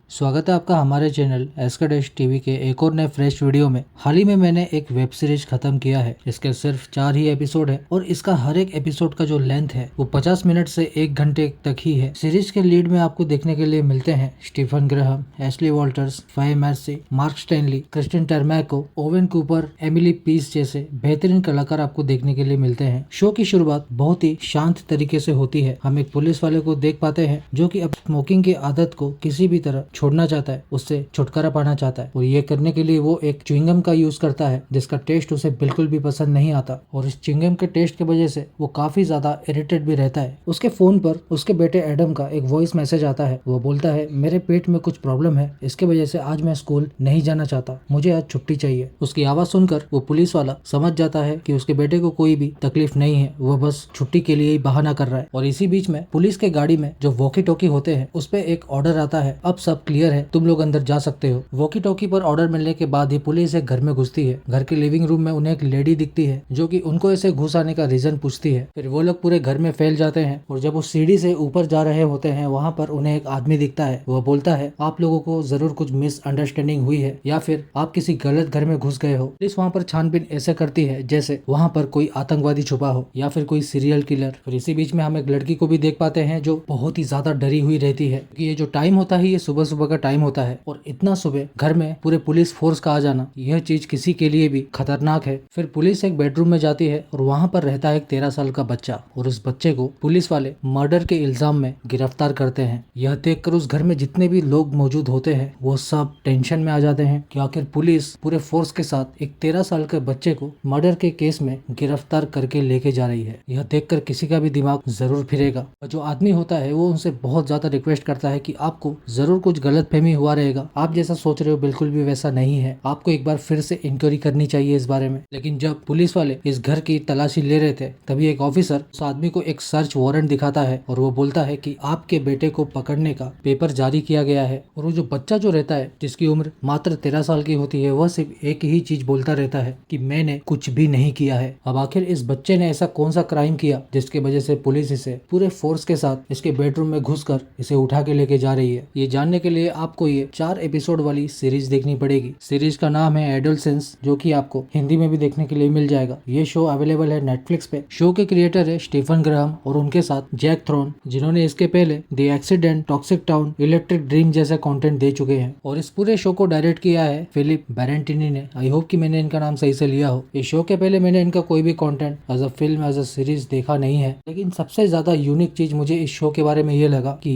स्वागत है आपका हमारे चैनल एस्काडेश टीवी के एक और नए फ्रेश वीडियो में। हाल ही में मैंने एक वेब सीरीज खत्म किया है। इसके सिर्फ 4 ही एपिसोड है और इसका हर एक एपिसोड का जो लेंथ है वो 50 मिनट से 1 घंटे तक ही है। सीरीज के लीड में आपको देखने के लिए मिलते हैं Stephen Graham, Ashley Walters, Faye Marsay, Mark Stanley, Christine Tremarco, Owen Cooper, Amelie Pease जैसे बेहतरीन कलाकार आपको देखने के लिए मिलते हैं। शो की शुरुआत बहुत ही शांत तरीके से होती है। हम एक पुलिस वाले को देख पाते हैं जो कि अब स्मोकिंग की आदत को किसी भी तरह छोड़ना चाहता है, उससे छुटकारा पाना चाहता है और ये करने के लिए वो एक च्युइंगम का यूज करता है जिसका टेस्ट उसे बिल्कुल भी पसंद नहीं आता और इस च्युइंगम के टेस्ट की वजह से वो काफी ज्यादा इरिटेट भी रहता है। उसके फोन पर उसके बेटे एडम का एक वॉइस मैसेज आता है। वो बोलता है, मेरे पेट में कुछ प्रॉब्लम है, इसके वजह से आज मैं स्कूल नहीं जाना चाहता, मुझे आज छुट्टी चाहिए। उसकी आवाज सुनकर वो पुलिस वाला समझ जाता है कि उसके बेटे को कोई भी तकलीफ नहीं है, वो बस छुट्टी के लिए ही बहाना कर रहा है। और इसी बीच में पुलिस के गाड़ी में जो वॉकी टॉकी होते हैं उस पे एक ऑर्डर आता है, अब सब क्लियर है, तुम लोग अंदर जा सकते हो। वॉकी टॉकी पर ऑर्डर मिलने के बाद ही पुलिस एक घर में घुसती है। घर के लिविंग रूम में उन्हें एक लेडी दिखती है जो कि उनको ऐसे घुस आने का रीजन पूछती है। फिर वो लोग पूरे घर में फैल जाते हैं और जब वो सीढ़ी से ऊपर जा रहे होते हैं वहाँ पर उन्हें एक आदमी दिखता है। वो बोलता है, आप लोगों को जरूर कुछ मिसअंडरस्टैंडिंग हुई है या फिर आप किसी गलत घर में घुस गए हो। पुलिस वहाँ पर छानबीन ऐसे करती है जैसे वहाँ पर कोई आतंकवादी छुपा हो या फिर कोई सीरियल किलर। फिर इसी बीच में हम एक लड़की को भी देख पाते हैं जो बहुत ही ज्यादा डरी हुई रहती है क्योंकि ये जो टाइम होता है ये सुबह सुबह का टाइम होता है और इतना सुबह घर में पूरे पुलिस फोर्स का आ जाना, यह चीज किसी के लिए भी खतरनाक है। फिर पुलिस एक बेडरूम में जाती है और वहाँ पर रहता है एक 13 साल का बच्चा और उस बच्चे को पुलिस वाले मर्डर के इल्जाम में गिरफ्तार करते हैं। यह देखकर उस घर में जितने भी लोग मौजूद होते हैं वो सब टेंशन में आ जाते हैं कि आखिर पुलिस पूरे फोर्स के साथ एक 13 साल के बच्चे को मर्डर के केस में गिरफ्तार करके लेके जा रही है। यह देखकर किसी का भी दिमाग जरूर फिरेगा। और जो आदमी होता है वो उनसे बहुत ज्यादा रिक्वेस्ट करता है कि आपको जरूर कुछ गलतफहमी हुआ रहेगा, आप जैसा सोच रहे हो बिल्कुल भी वैसा नहीं है, आपको एक बार फिर से इंक्वायरी करनी चाहिए इस बारे में। लेकिन जब पुलिस वाले इस घर की तलाशी ले रहे थे तभी एक ऑफिसर उस आदमी को एक सर्च वारंट दिखाता है और वो बोलता है कि आपके बेटे को पकड़ने का पेपर जारी किया गया है। और वो जो बच्चा जो रहता है जिसकी उम्र मात्र 13 साल की होती है वह सिर्फ एक ही चीज बोलता रहता है कि मैंने कुछ भी नहीं किया है। अब आखिर इस बच्चे ने ऐसा कौन सा क्राइम किया जिसकी वजह से पुलिस इसे पूरे फोर्स के साथ इसके बेडरूम में घुसकर इसे उठा के लेके जा रही है। ये जानने के लिए आपको ये 4 एपिसोड वाली सीरीज देखनी पड़ेगी। सीरीज का नाम है एडोलसेंस जो कि आपको हिंदी में भी देखने के लिए मिल जाएगा। ये शो अवेलेबल है नेटफ्लिक्स पे। शो के क्रिएटर है स्टीफन ग्राहम और उनके साथ जैक थ्रोन जिन्होंने इसके पहले the accident, toxic town, electric dream जैसे कंटेंट दे चुके हैं। और इस पूरे शो को डायरेक्ट किया है फिलिप बेरेंटिनी ने। आई होप कि मैंने इनका नाम सही से लिया हो। इस शो के पहले मैंने इनका कोई भी content as a film, as a series देखा नहीं है, लेकिन सबसे ज्यादा यूनिक चीज मुझे इस शो के बारे में ये लगा कि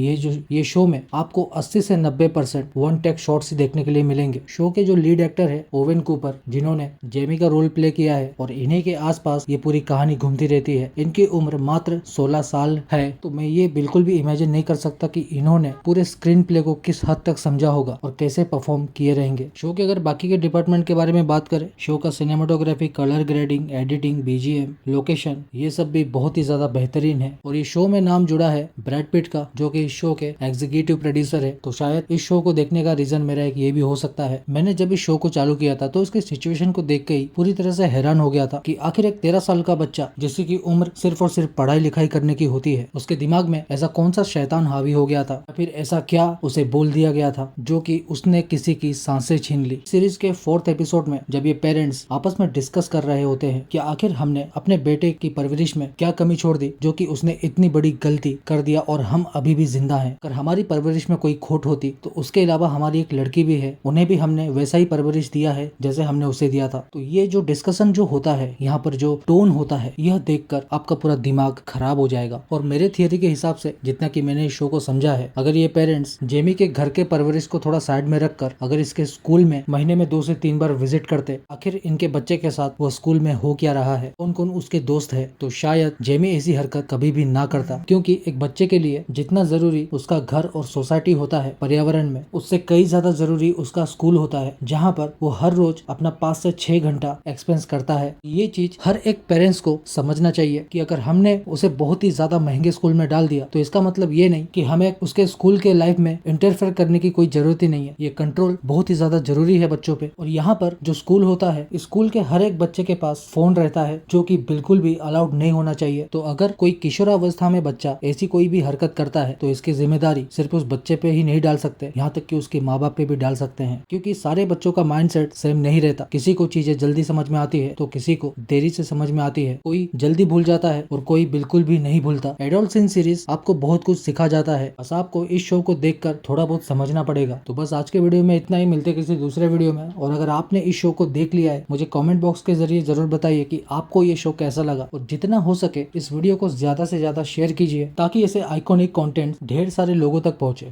ये शो में आपको 80 से 90% वन टेक शॉट्स देखने के लिए मिलेंगे। शो के जो लीड एक्टर है ओवेन कूपर जिन्होंने जेमी का रोल प्ले किया है और इन्हीं के आसपास ये पूरी कहानी घूमती रहती है। इनकी उम्र मात्र 16 साल है तो मैं ये बिल्कुल भी इमेजिन नहीं कर सकता कि इन्होंने पूरे स्क्रीन प्ले को किस हद तक समझा होगा और कैसे परफॉर्म किए रहेंगे। शो के अगर बाकी के डिपार्टमेंट के बारे में बात करें, शो का cinematography, colour grading, editing, BGM, location ये सब भी बहुत ही ज्यादा बेहतरीन है। और ये शो में नाम जुड़ा है ब्रैड पिट का जो कि इस शो के एग्जीक्यूटिव प्रोड्यूसर है। तो शायद इस शो को देखने का रीजन मेरा एक ये भी हो सकता है। मैंने जब इस शो को चालू किया था तो इसके सिचुएशन को देख के ही पूरी तरह से हैरान हो गया था कि आखिर एक 13 साल का बच्चा जिसकी उम्र सिर्फ और सिर्फ पढ़ाई लिखाई करने की होती है, उसके दिमाग में ऐसा कौन सा शैतान हावी हो गया था या फिर ऐसा क्या उसे बोल दिया गया था जो कि उसने किसी की सांसें छीन ली। सीरीज के 4th एपिसोड में जब ये पेरेंट्स आपस में डिस्कस कर रहे होते हैं कि आखिर हमने अपने बेटे की परवरिश में क्या कमी छोड़ दी जो कि उसने इतनी बड़ी गलती कर दिया और हम अभी भी जिंदा हैं। अगर हमारी परवरिश में कोई खोट होती तो उसके अलावा हमारी एक लड़की भी है, उन्हें भी हमने वैसा ही परवरिश दिया है जैसे हमने उसे दिया था। तो ये जो डिस्कशन जो होता है, यहाँ पर जो टोन होता है, यह देखकर आपका पूरा दिमाग खराब हो जाएगा। और मेरे थियरी के हिसाब से जितना कि मैंने इस शो को समझा है, अगर ये पेरेंट्स जेमी के घर के परवरिश को थोड़ा साइड में रखकर अगर इसके स्कूल में महीने में 2 से 3 बार विजिट करते, आखिर इनके बच्चे के साथ वो स्कूल में हो क्या रहा है, कौन कौन उसके दोस्त है, तो शायद जेमी ऐसी हरकत कभी भी ना करता। क्योंकि एक बच्चे के लिए जितना जरूरी उसका घर और सोसाइटी होता है पर्यावरण में, उससे कई ज्यादा जरूरी उसका स्कूल होता है जहाँ पर वो हर रोज अपना 5 से 6 घंटा एक्सपेंस करता है। ये चीज हर एक पेरेंट्स को समझना चाहिए कि अगर हमने उसे बहुत ही ज्यादा महंगे स्कूल में डाल दिया तो इसका मतलब ये नहीं कि हमें उसके स्कूल के लाइफ में इंटरफेयर करने की कोई जरूरत ही नहीं है। ये कंट्रोल बहुत ही ज्यादा जरूरी है बच्चों पे। और यहाँ पर जो स्कूल होता है, स्कूल के हर एक बच्चे के पास फोन रहता है जो कि बिल्कुल भी अलाउड नहीं होना चाहिए। तो अगर कोई किशोरावस्था में बच्चा ऐसी कोई भी हरकत करता है तो इसकी जिम्मेदारी सिर्फ उस बच्चे पे ही नहीं डाल सकते, यहाँ तक कि उसके माँ बाप पे भी डाल सकते हैं, क्योंकि सारे बच्चों का माइंडसेट सेम नहीं रहता। किसी को चीजें जल्दी समझ में आती है तो किसी को देरी से समझ में आती है, कोई जल्दी भूल जाता है और कोई बिल्कुल भी नहीं भूलता। एडल्ट सिन सीरीज आपको बहुत कुछ सिखा जाता है, बस आपको इस शो को देखकर थोड़ा बहुत समझना पड़ेगा। तो बस आज के वीडियो में इतना ही, मिलते किसी दूसरे वीडियो में। और अगर आपने इस शो को देख लिया है, मुझे कमेंट बॉक्स के जरिए जरूर बताइए कि आपको ये शो कैसा लगा, और जितना हो सके इस वीडियो को ज्यादा से ज्यादा शेयर कीजिए ताकि ऐसे आइकॉनिक कंटेंट ढेर सारे लोगों तक पहुंचे।